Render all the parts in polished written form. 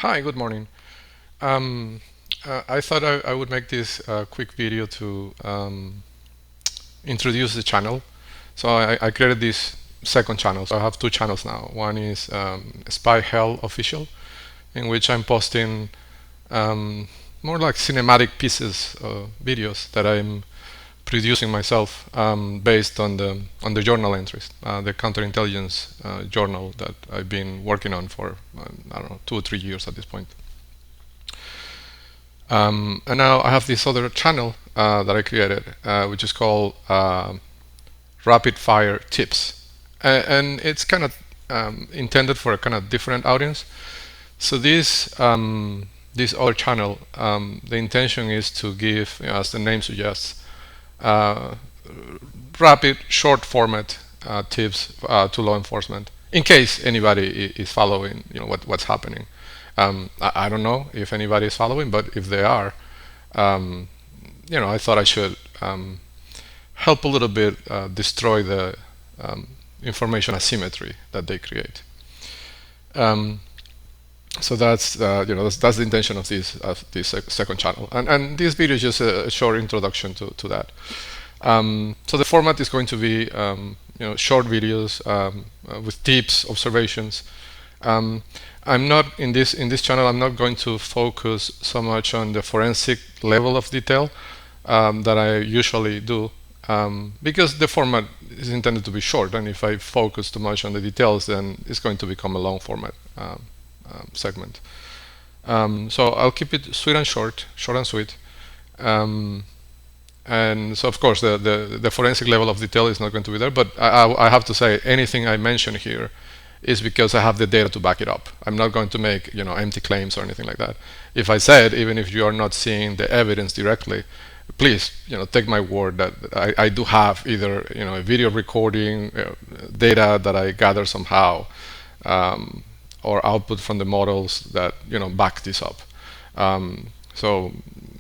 Hi, good morning. Um, I thought I would make this quick video to introduce the channel. So I created this second channel. So I have two channels now. One is Spy Hell Official, in which I'm posting more like cinematic pieces, videos that I'm producing myself based on the journal entries, the counterintelligence journal that I've been working on for I don't know 2 or 3 years at this point. And now I have this other channel that I created, which is called Rapid Fire Tips, and it's kind of intended for a kind of different audience. So this other channel, the intention is to give, as the name suggests, uh, rapid, short format tips to law enforcement, in case anybody is following, what's happening. I don't know if anybody is following, but if they are, um, I thought I should help a little bit destroy the information asymmetry that they create. Um, so that's the intention of this second channel, and this video is just a short introduction to that. So the format is going to be short videos with tips, observations. I'm not in this channel. I'm not going to focus so much on the forensic level of detail that I usually do, because the format is intended to be short, and if I focus too much on the details, then it's going to become a long format segment. So I'll keep it sweet and short and sweet. And so, of course, the forensic level of detail is not going to be there, but I have to say anything I mention here is because I have the data to back it up. I'm not going to make empty claims or anything like that. If I said, even if you are not seeing the evidence directly, please take my word that I do have either a video recording, data that I gather somehow, or output from the models that back this up. So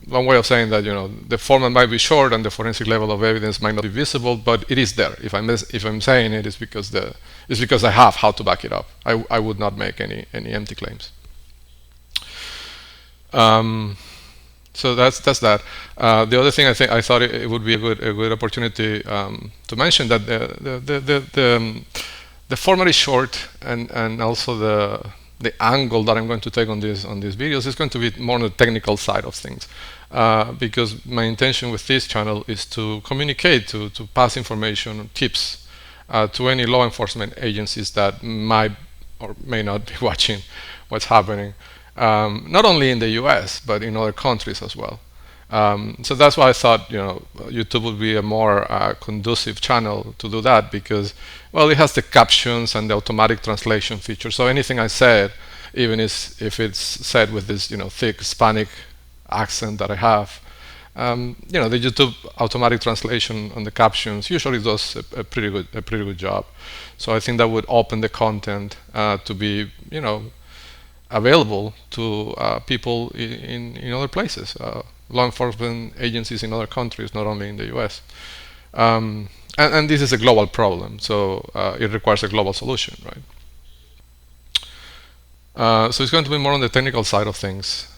one way of saying that the format might be short and the forensic level of evidence might not be visible, but it is there. If I'm saying it, it's because I have how to back it up. I would not make any empty claims. So that's that. The other thing I thought it would be a good opportunity to mention that the format is short, and also the angle that I'm going to take on these videos is going to be more on the technical side of things, because my intention with this channel is to communicate, to pass information, tips to any law enforcement agencies that might or may not be watching what's happening, not only in the US but in other countries as well. So that's why I thought YouTube would be a more conducive channel to do that, because it has the captions and the automatic translation feature. So anything I said, even if it's said with this thick Hispanic accent that I have, the YouTube automatic translation on the captions usually does a pretty good job. So I think that would open the content to be available to people in other places, law enforcement agencies in other countries, not only in the US. And this is a global problem, so it requires a global solution, right? So it's going to be more on the technical side of things.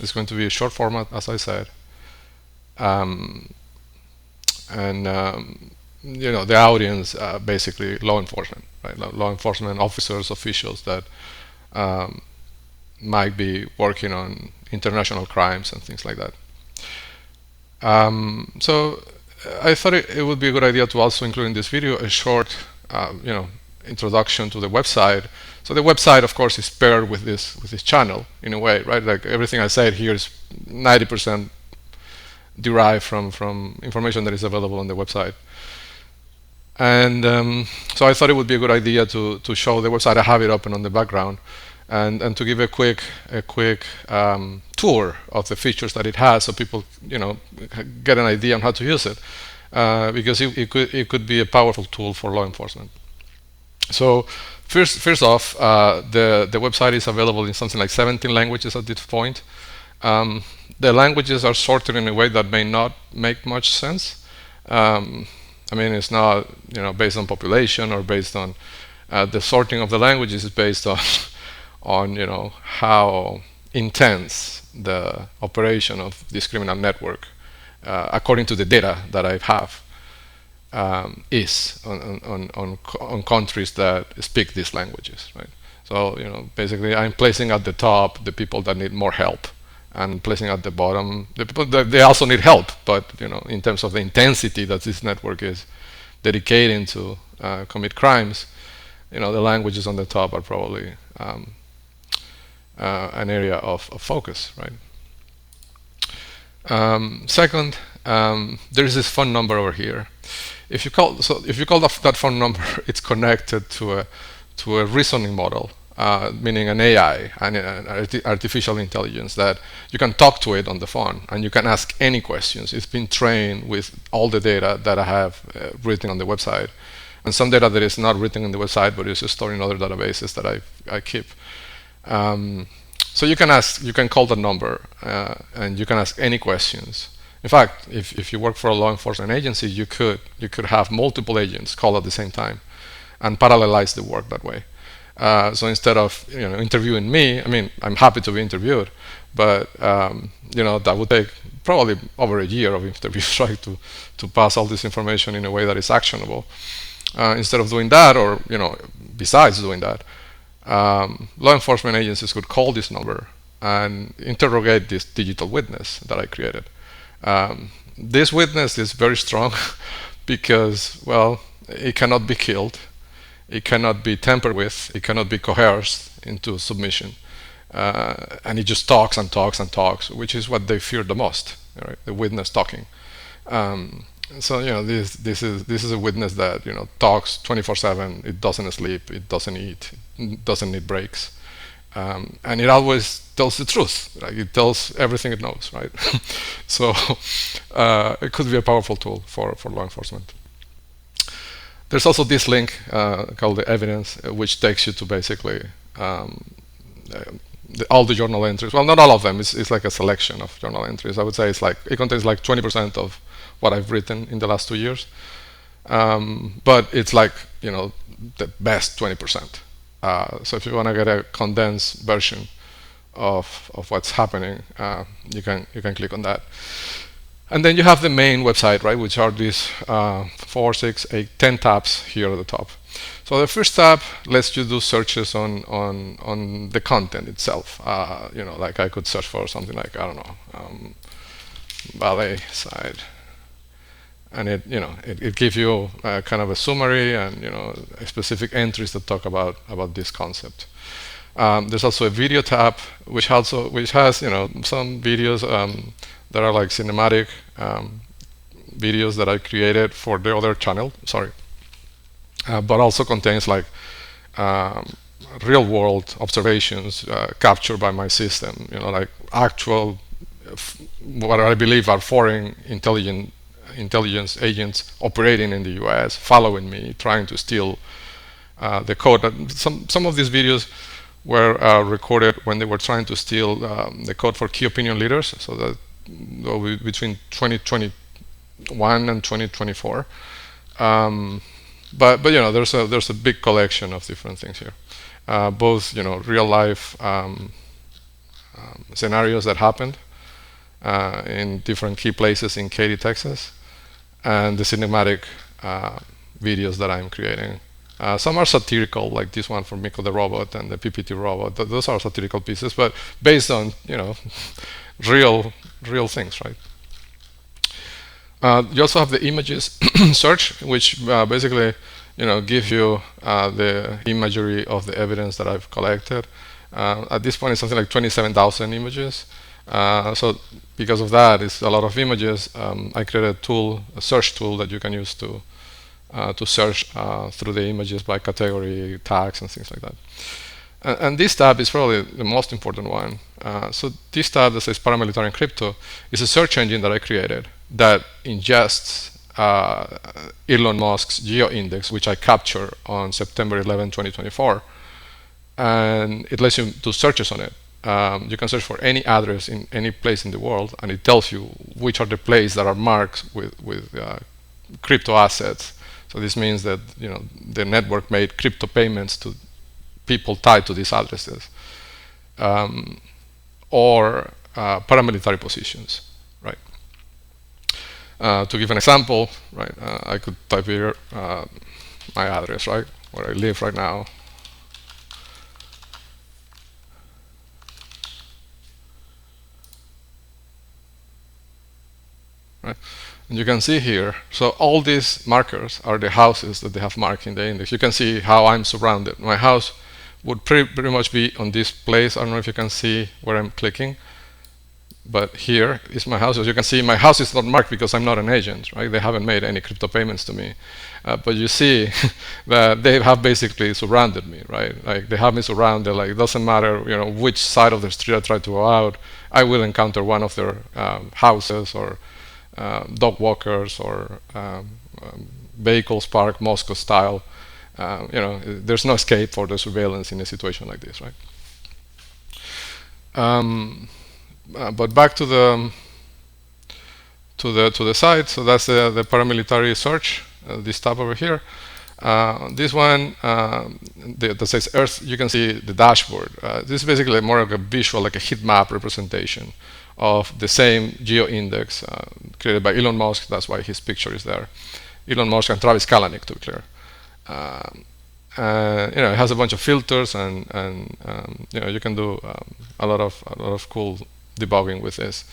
It's going to be a short format, as I said, and the audience, basically law enforcement, right? Law enforcement officers, officials that might be working on international crimes and things like that. So I thought it would be a good idea to also include in this video a short, introduction to the website. So the website, of course, is paired with this channel in a way, right? Like everything I said here is 90% derived from information that is available on the website. And so I thought it would be a good idea to show the website. I have it open on the background, and to give a quick tour of the features that it has, so people get an idea on how to use it, because it could be a powerful tool for law enforcement. So first off, the website is available in something like 17 languages at this point. The languages are sorted in a way that may not make much sense. I mean, it's not based on population or based on the sorting of the languages is based on how intense the operation of this criminal network, according to the data that I have, is on countries that speak these languages, right? So basically, I'm placing at the top the people that need more help, and placing at the bottom the people that they also need help, but in terms of the intensity that this network is dedicating to commit crimes, the languages on the top are probably an area of focus, right? Second, there is this phone number over here. If you call that phone number, it's connected to a reasoning model, meaning an AI, an artificial intelligence that you can talk to it on the phone and you can ask any questions. It's been trained with all the data that I have written on the website, and some data that is not written on the website but is stored in other databases that I keep. So you can call the number and you can ask any questions. In fact, if you work for a law enforcement agency, you could have multiple agents call at the same time and parallelize the work that way. So instead of interviewing me, I mean, I'm happy to be interviewed, but that would take probably over a year of interviews, right, to pass all this information in a way that is actionable. Instead of doing that, or besides doing that, law enforcement agencies could call this number and interrogate this digital witness that I created. This witness is very strong because, well, it cannot be killed, it cannot be tampered with, it cannot be coerced into submission, and it just talks and talks and talks, which is what they fear the most, right? The witness talking. So this is a witness that talks 24/7. It doesn't sleep. It doesn't eat. It doesn't need breaks, and it always tells the truth. Like, it tells everything it knows, right? So it could be a powerful tool for law enforcement. There's also this link called the evidence, which takes you to basically all the journal entries. Well, not all of them. It's like a selection of journal entries. I would say it contains like 20% of what I've written in the last 2 years, but it's like the best 20%. So if you want to get a condensed version of what's happening, you can click on that. And then you have the main website, right, which are these 4, 6, 8, 10 tabs here at the top. So the first tab lets you do searches on the content itself. Like I could search for something like, I don't know, ballet side, and it gives you kind of a summary and specific entries that talk about this concept. There's also a video tab, which has some videos that are like cinematic videos that I created for the other channel. Sorry. But also contains like real-world observations captured by my system. Like actual, what I believe are foreign intelligence agents operating in the U.S., following me, trying to steal the code. Some of these videos were recorded when they were trying to steal the code for key opinion leaders. So that between 2021 and 2024. But there's a big collection of different things here, both real life scenarios that happened in different key places in Katy, Texas, and the cinematic videos that I'm creating. Some are satirical, like this one for Miko the robot and the PPT robot. Those are satirical pieces, but based on real things, right? You also have the images search, which basically gives you the imagery of the evidence that I've collected. At this point, it's something like 27,000 images. So because of that, it's a lot of images. I created a search tool that you can use to search through the images by category, tags, and things like that. And this tab is probably the most important one. So this tab that says paramilitary and crypto is a search engine that I created that ingests Elon Musk's GeoIndex, which I capture on September 11, 2024, and it lets you do searches on it. You can search for any address in any place in the world, and it tells you which are the places that are marked with crypto assets. So this means that the network made crypto payments to people tied to these addresses. or paramilitary positions, right? To give an example, right, I could type here my address, right, where I live right now. Right? And you can see here, so all these markers are the houses that they have marked in the index. You can see how I'm surrounded. My house would pretty much be on this place. I don't know if you can see where I'm clicking, but here is my house. As you can see, my house is not marked because I'm not an agent, right? They haven't made any crypto payments to me. But you see that they have basically surrounded me, right? Like they have me surrounded. Like it doesn't matter, which side of the street I try to go out, I will encounter one of their houses or dog walkers or vehicles parked Moscow style. There's no escape for the surveillance in a situation like this, right? But back to the site. So that's the paramilitary search. This tab over here. This one that says Earth. You can see the dashboard. This is basically more like a visual, like a heat map representation of the same geo-index created by Elon Musk. That's why his picture is there. Elon Musk and Travis Kalanick, to be clear. It has a bunch of filters, and you can do a lot of cool debugging with this.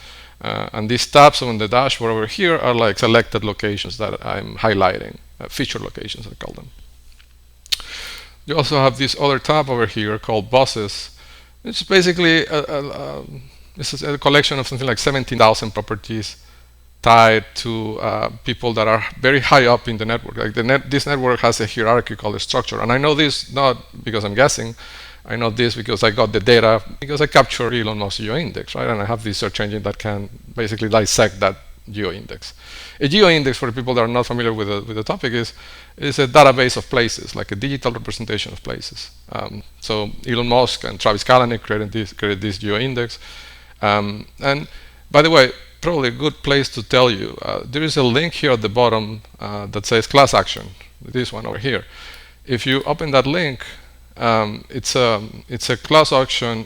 And these tabs on the dashboard over here are like selected locations that I'm highlighting, feature locations I call them. You also have this other tab over here called bosses. It's basically this is a collection of something like 17,000 properties tied to people that are very high up in the network. Like this network has a hierarchical structure, and I know this not because I'm guessing. I know this because I got the data because I captured Elon Musk geo-index, right? And I have this search engine that can basically dissect that geo-index. A geo-index, for people that are not familiar with the topic, is a database of places, like a digital representation of places. So Elon Musk and Travis Kalanick created this geo-index. And by the way, probably a good place to tell you, there is a link here at the bottom that says class action. This one over here. If you open that link, it's a class action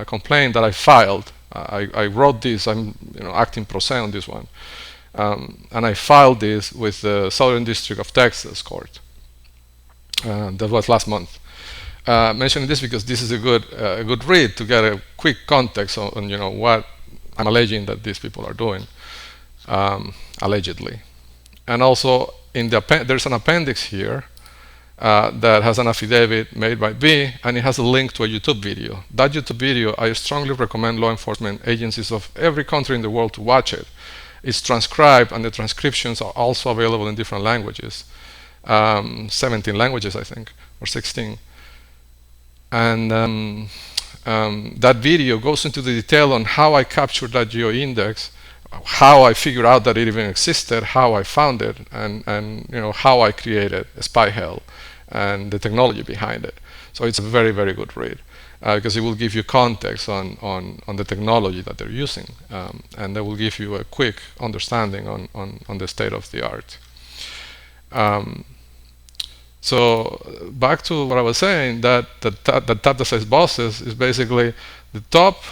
complaint that I filed. I wrote this. I'm acting pro se on this one, and I filed this with the Southern District of Texas Court. That was last month. Mentioning this because this is a good read to get a quick context on what I'm alleging that these people are doing, allegedly. And also there's an appendix here that has an affidavit made by B, and it has a link to a YouTube video. That YouTube video, I strongly recommend law enforcement agencies of every country in the world to watch it. It's transcribed, and the transcriptions are also available in different languages, 17 languages, I think, or 16. And that video goes into the detail on how I captured that geo-index, how I figured out that it even existed, how I found it, and how I created SpyHell and the technology behind it. So it's a very, very good read because it will give you context on the technology that they're using, and that will give you a quick understanding on the state of the art. So back to what I was saying, that the tab that says bosses is basically the top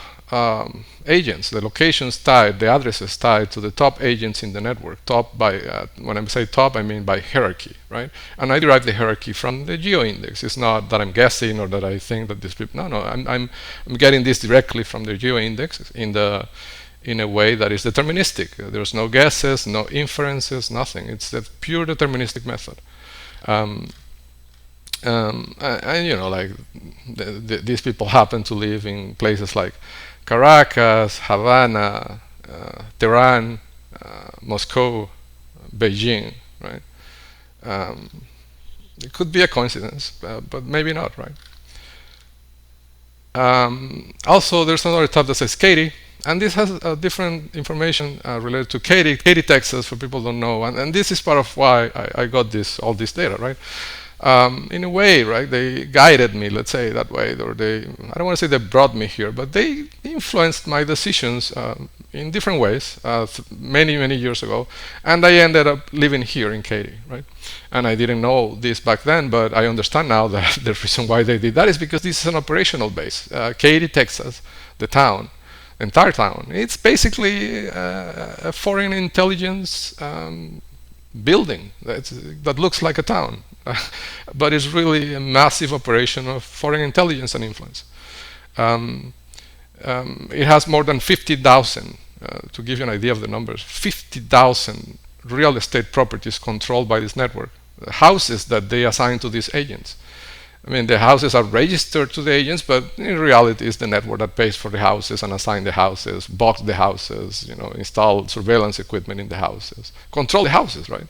agents, the locations tied, the addresses tied to the top agents in the network. Top by, when I say top, I mean by hierarchy, right? And I derive the hierarchy from the geo-index. It's not that I'm guessing or that I think that these people. No, I'm getting this directly from the geo-index in a way that is deterministic. There's no guesses, no inferences, nothing. It's a pure deterministic method. And like these people happen to live in places like Caracas, Havana, Tehran, Moscow, Beijing, right? It could be a coincidence, but maybe not, right? Also, there's another tab that says Katy, and this has different information related to Katy, Texas, for people who don't know, and this is part of why I got all this data, right? in a way, right, they guided me, let's say that way, or I don't want to say they brought me here, but they influenced my decisions in different ways many, many years ago. And I ended up living here in Katy, right? And I didn't know this back then, but I understand now that the reason why they did that is because this is an operational base. Katy, Texas, the town, entire town, it's basically a foreign intelligence building that looks like a town, but it's really a massive operation of foreign intelligence and influence. It has more than 50,000, to give you an idea of the numbers, 50,000 real estate properties controlled by this network, houses that they assign to these agents. I mean, the houses are registered to the agents, but in reality, it's the network that pays for the houses and assign the houses, box the houses, install surveillance equipment in the houses, control the houses, right?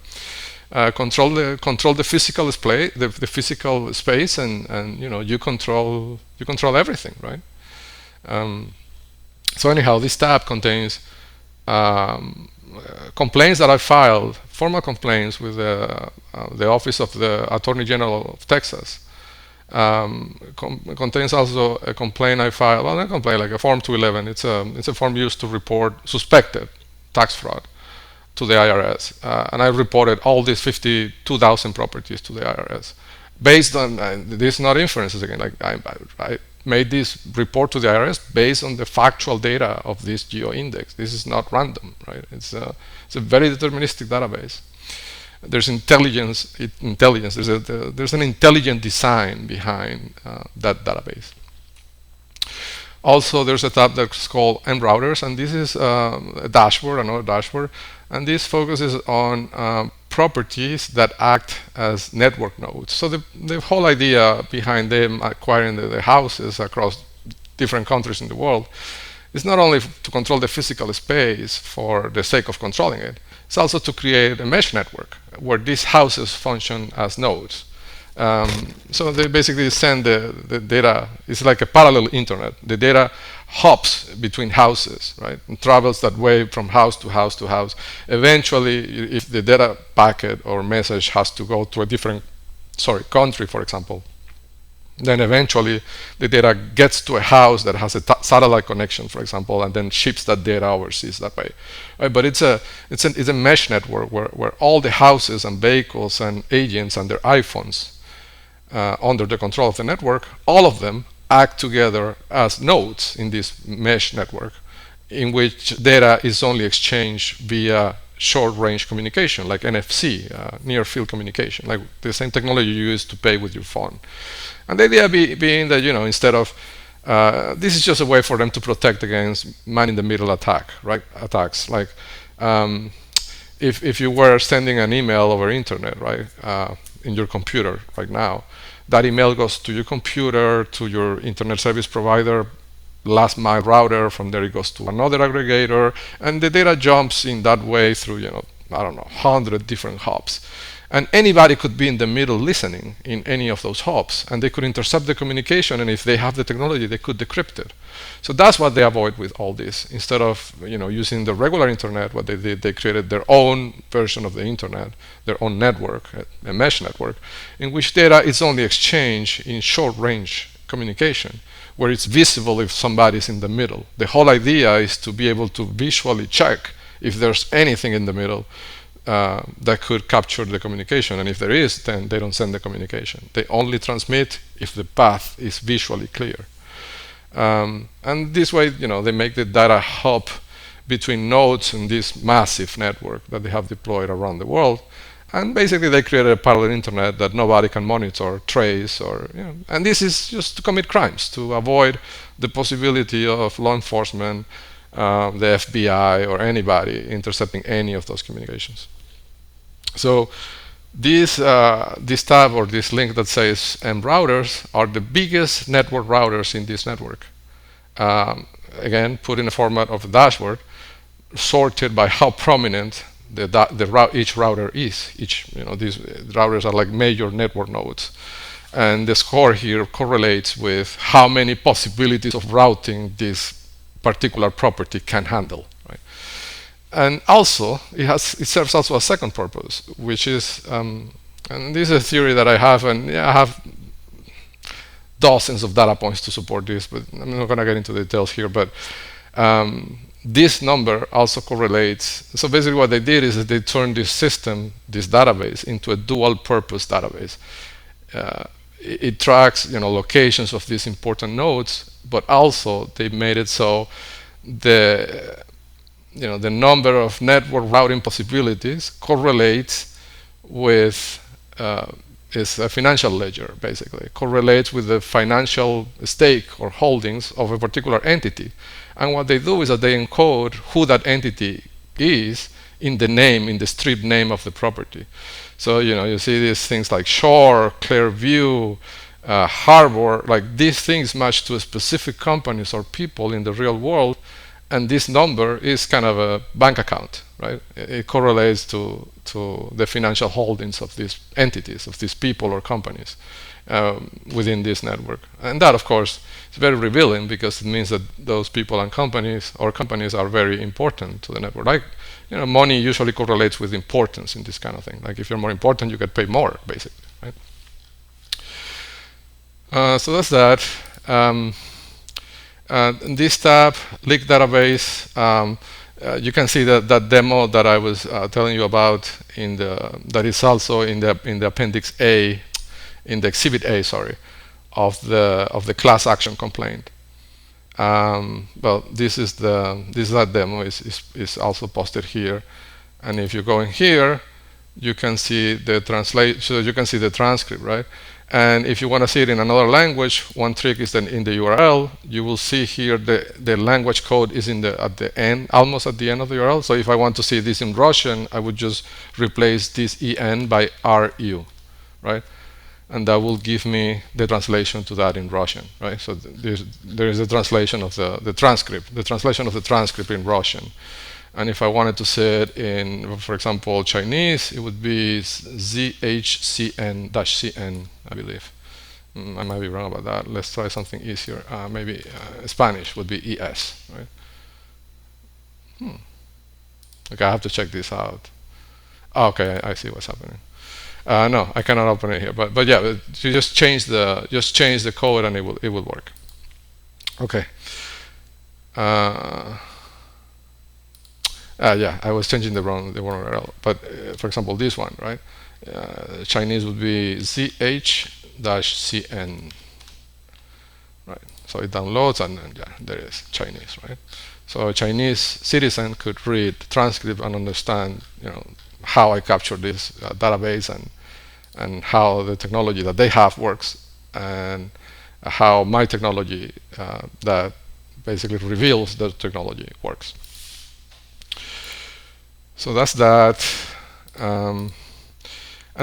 Control the physical display, the physical space, and you control everything, right? So anyhow, this tab contains complaints that I filed, formal complaints with the Office of the Attorney General of Texas. Contains also a complaint I filed, well, not a complaint, like a Form 211. It's a form used to report suspected tax fraud to the IRS, and I reported all these 52,000 properties to the IRS based on this is not inferences again. Like I made this report to the IRS based on the factual data of this geo index. This is not random, right? It's a very deterministic database. There's intelligence. There's an intelligent design behind that database. Also, there's a tab that's called mRouters, and this is a dashboard, another dashboard, and this focuses on properties that act as network nodes. So the whole idea behind them acquiring the houses across different countries in the world is not only to control the physical space for the sake of controlling it, it's also to create a mesh network where these houses function as nodes. So they basically send the data. It's like a parallel internet. The data hops between houses, right, and travels that way from house to house to house. Eventually, if the data packet or message has to go to a different country, for example, then eventually the data gets to a house that has a satellite connection, for example, and then ships that data overseas that way. Right? But it's a mesh network where all the houses and vehicles and agents and their iPhones under the control of the network, all of them act together as nodes in this mesh network, in which data is only exchanged via short-range communication, like NFC, near-field communication, like the same technology you use to pay with your phone. And the idea being that, instead of this is just a way for them to protect against man-in-the-middle attacks. Like if you were sending an email over internet, right, in your computer right now, that email goes to your computer, to your internet service provider, last mile router. From there, it goes to another aggregator, and the data jumps in that way through, I don't know, 100 different hops. And anybody could be in the middle listening in any of those hops, and they could intercept the communication, and if they have the technology, they could decrypt it. So that's what they avoid with all this. Instead of using the regular internet, what they did, they created their own version of the internet, their own network, a mesh network, in which data is only exchanged in short-range communication, where it's visible if somebody's in the middle. The whole idea is to be able to visually check if there's anything in the middle that could capture the communication, and if there is, then they don't send the communication. They only transmit if the path is visually clear. And this way, they make the data hop between nodes in this massive network that they have deployed around the world. And basically, they created a parallel internet that nobody can monitor, trace, and this is just to commit crimes, to avoid the possibility of law enforcement, the FBI, or anybody intercepting any of those communications. So this tab or this link that says mRouters are the biggest network routers in this network. Again, put in a format of a dashboard, sorted by how prominent each router is. These routers are like major network nodes. And the score here correlates with how many possibilities of routing this particular property can handle. Right? And also, it serves also a second purpose, which is And this is a theory that I have, and yeah, I have dozens of data points to support this, but I'm not going to get into details here. But this number also correlates. So basically what they did is that they turned this system, this database, into a dual purpose database. It tracks locations of these important nodes, but also they made it so the the number of network routing possibilities correlates with is a financial ledger, basically. It correlates with the financial stake or holdings of a particular entity. And what they do is that they encode who that entity is in the name, in the strip name of the property. So you see these things like Shore, Clearview, Harbor, like these things match to specific companies or people in the real world, and this number is kind of a bank account, right? It correlates to the financial holdings of these entities, of these people or companies within this network. And that, of course, is very revealing, because it means that those people and companies are very important to the network. Like, money usually correlates with importance in this kind of thing. Like, if you're more important, you get paid more, basically, right? So that's that. In this tab, leak database, you can see that demo that I was telling you about that is also in the appendix A, in the exhibit A, sorry, of the class action complaint. Well, that demo is also posted here, and if you go in here, you can see the translation. So you can see the transcript, right? And if you want to see it in another language, one trick is that in the URL, you will see here the language code is at the end, almost at the end of the URL. So if I want to see this in Russian, I would just replace this EN by RU, right? And that will give me the translation to that in Russian, right? So there is a translation of the transcript, the translation of the transcript in Russian. And if I wanted to say it in, for example, Chinese, it would be ZHCN-CN, I believe. I might be wrong about that. Let's try something easier. Maybe Spanish would be ES, right? Okay, I have to check this out. Oh, okay, I see what's happening. No, I cannot open it here. But yeah, you just change the code and it will work. Okay. Yeah, I was changing the wrong URL. But for example, this one, right? Chinese would be ZH-CN, right? So it downloads, and yeah, there is Chinese, right? So a Chinese citizen could read the transcript and understand, how I captured this database and how the technology that they have works, and how my technology that basically reveals the technology works. So that's that. And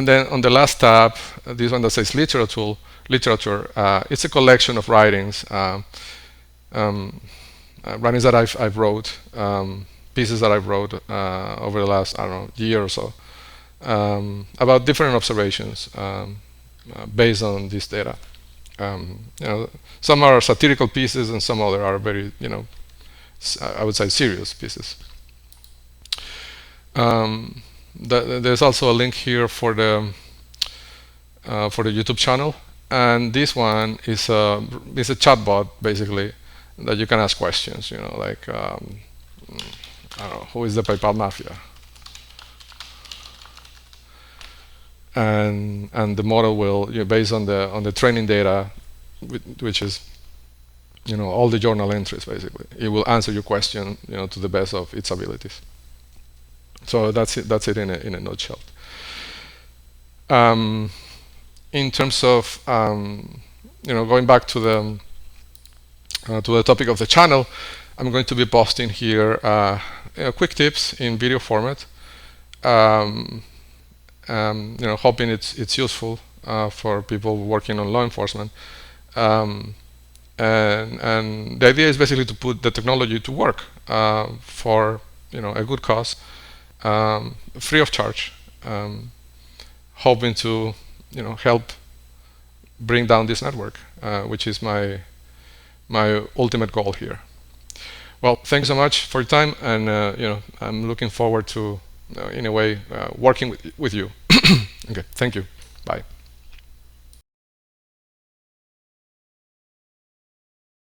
then on the last tab, this one that says literature, it's a collection of writings, writings that I've wrote, pieces that I've wrote over the last, I don't know, year or so, about different observations based on this data. Some are satirical pieces, and some other are very, I would say, serious pieces. There's also a link here for the YouTube channel, and this one is a chatbot, basically, that you can ask questions. Like I don't know, who is the PayPal mafia, and the model will, based on the training data, which is all the journal entries, basically, it will answer your question to the best of its abilities. So that's it in a nutshell. In terms of going back to the topic of the channel, I'm going to be posting here quick tips in video format. Hoping it's useful for people working on law enforcement. And the idea is basically to put the technology to work for a good cause. Free of charge, hoping to help bring down this network, which is my ultimate goal here. Well, thanks so much for your time, and I'm looking forward to in a way working with you. Okay, thank you. Bye.